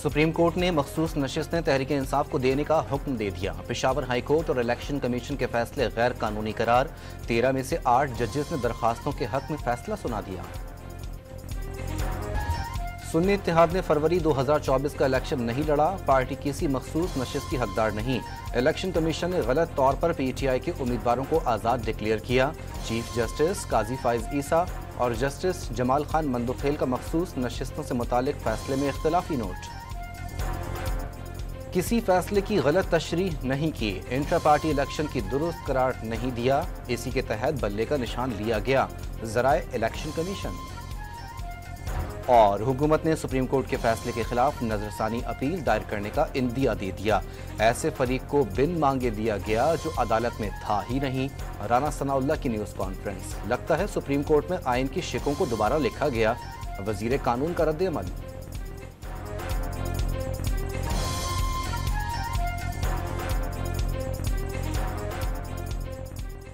Supreme court ने मखसूस नशिस्तें तहरीक इंसाफ को देने का हुक्म दे दिया। पेशावर हाई कोर्ट और इलेक्शन कमीशन के फैसले गैर कानूनी करार। 13 में से 8 जजेस ने दरखास्तों के हक में फैसला सुना दिया। सुन्नी इत्तेहाद ने फरवरी 2024 का इलेक्शन नहीं लड़ा। पार्टी किसी मखसूस नशिस्त की हकदार नहीं। इलेक्शन कमीशन ने गलत तौर पर PTI के उम्मीदवारों को आज़ाद डिक्लेयर किया। चीफ जस्टिस काजी फाइज ईसा और जस्टिस जमाल खान मंदोखेल का मखसूस नशिस्तों से मुतालिक फैसले में इख्तलाफी नोट। किसी फैसले की गलत तशरीह नहीं की। इंट्रा पार्टी इलेक्शन की दुरुस्त करार नहीं दिया। इसी के तहत बल्ले का निशान लिया गया। ज़राए इलेक्शन कमीशन। और हुकूमत ने सुप्रीम कोर्ट के फैसले के खिलाफ नजरसानी अपील दायर करने का इंदिया दे दिया। ऐसे फरीक को बिन मांगे दिया गया जो अदालत में था ही नहीं। राना सनाउल्लाह की न्यूज़ कॉन्फ्रेंस। लगता है सुप्रीम कोर्ट में आइन की शिकों को दोबारा लिखा गया। वजीर कानून का रद्द अमल।